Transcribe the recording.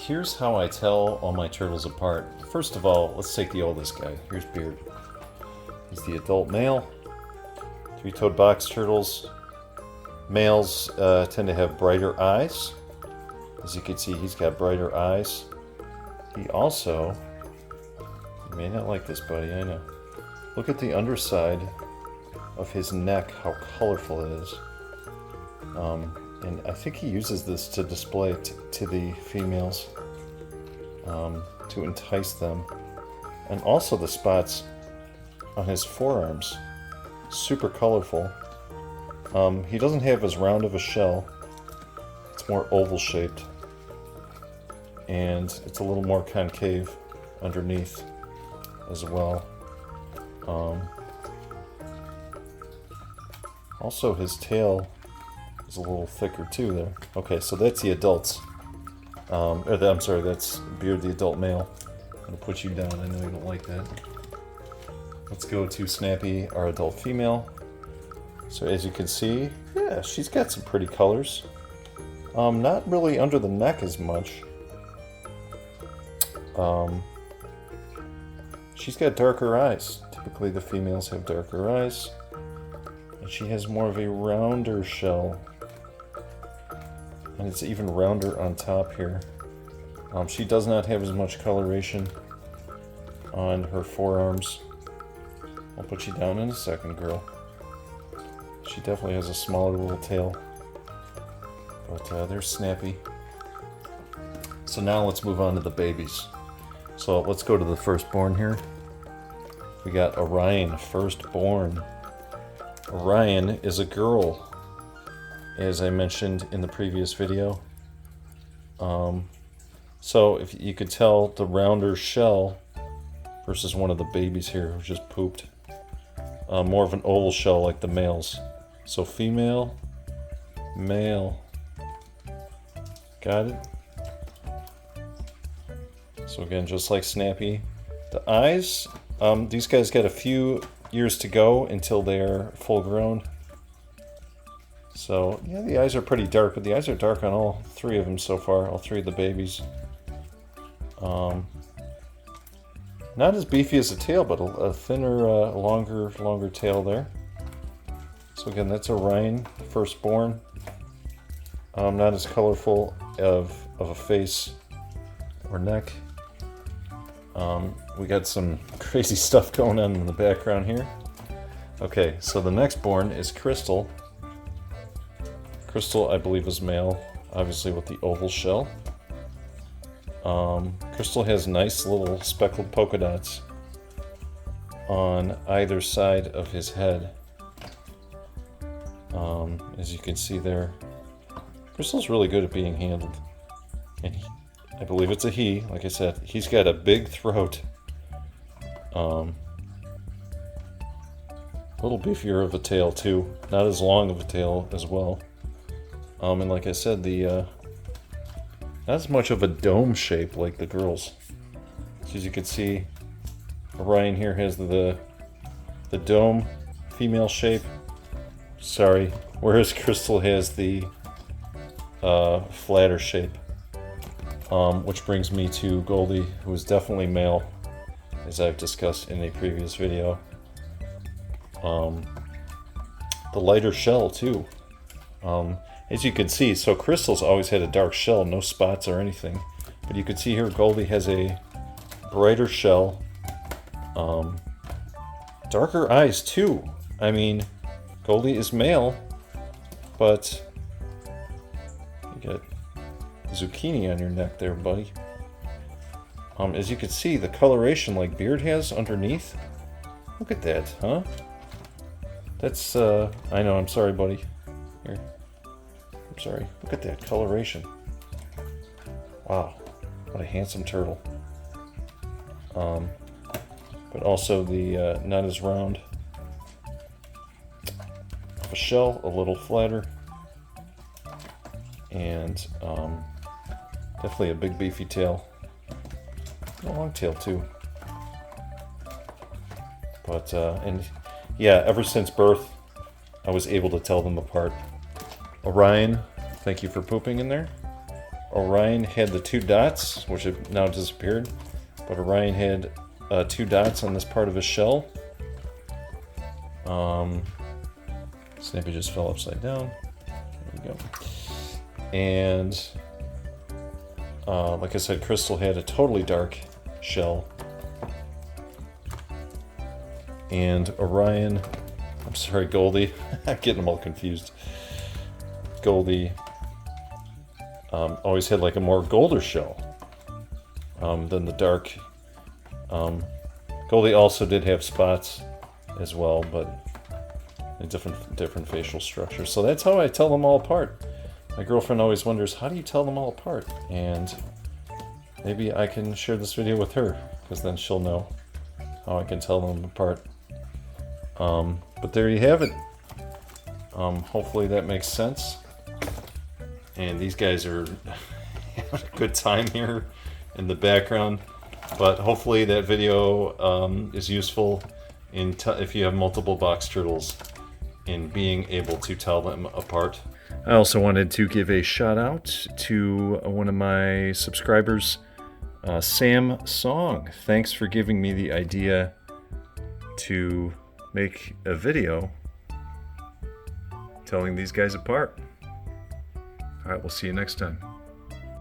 here's how I tell all my turtles apart. First of all, let's take the oldest guy. Here's Beard. He's the adult male. Three-toed box turtles. Males tend to have brighter eyes. As you can see, he's got brighter eyes. He also, you may not like this, buddy, I know. Look at the underside of his neck, how colorful it is. And I think he uses this to display to the females, to entice them. And also the spots on his forearms, super colorful. He doesn't have as round of a shell. It's more oval shaped. And it's a little more concave underneath as well. Also his tail is a little thicker too there. Okay, so that's the adults. I'm sorry, that's Beard the adult male. I'm gonna put you down, I know you don't like that. Let's go to Snappy, our adult female. So as you can see, yeah, she's got some pretty colors. Not really under the neck as much. She's got darker eyes. Typically the females have darker eyes. And she has more of a rounder shell. And it's even rounder on top here. She does not have as much coloration on her forearms. I'll put you down in a second, girl. She definitely has a smaller little tail. But there's Snappy. So now let's move on to the babies. So let's go to the firstborn here. We got Orion Firstborn. Orion is a girl, as I mentioned in the previous video. So if you could tell the rounder shell versus one of the babies here who just pooped. More of an oval shell like the males. So female, male. Got it? So again, just like Snappy. The eyes, these guys got a few years to go until they're full grown. So yeah, the eyes are pretty dark, but the eyes are dark on all three of them so far, all three of the babies. Not as beefy as a tail, but a thinner, longer tail there. So again, that's Orion Firstborn. Not as colorful of a face or neck. We got some crazy stuff going on in the background here. Okay, so the next born is Crystal. Crystal, I believe, is male, obviously with the oval shell. Crystal has nice little speckled polka dots on either side of his head. As you can see there. Crystal's really good at being handled. And I believe it's a he, like I said. He's got a big throat. A little beefier of a tail too. Not as long of a tail as well. And like I said, not as much of a dome shape like the girls. So as you can see, Orion here has the dome female shape. Sorry, whereas Crystal has the flatter shape. Which brings me to Goldie, who is definitely male, as I've discussed in a previous video. The lighter shell too. As you can see, so Crystal's always had a dark shell, no spots or anything. But you can see here Goldie has a brighter shell. Darker eyes too. I mean, Goldie is male, but you got zucchini on your neck there, buddy. As you can see, the coloration like Beard has underneath. Look at that, huh? That's, I know, I'm sorry, buddy. Here. I'm sorry. Look at that coloration. Wow. What a handsome turtle. But also the, not as round of a shell, a little flatter. And, definitely a big beefy tail. A long tail too. But, and yeah, ever since birth, I was able to tell them apart. Orion, thank you for pooping in there. Orion had the 2 dots, which have now disappeared, but Orion had 2 dots on this part of his shell. Snappy just fell upside down. There we go. And like I said, Crystal had a totally dark shell. And Orion, I'm sorry, Goldie, I'm getting them all confused. Goldie always had like a more golder shell than the dark. Goldie also did have spots as well, but a different facial structure. So that's how I tell them all apart. My girlfriend always wonders, how do you tell them all apart? And maybe I can share this video with her, because then she'll know how I can tell them apart. But there you have it. Hopefully that makes sense. And these guys are having a good time here in the background. But hopefully that video is useful if you have multiple box turtles in being able to tell them apart. I also wanted to give a shout out to one of my subscribers, Sam Song. Thanks for giving me the idea to make a video telling these guys apart. Alright, we'll see you next time.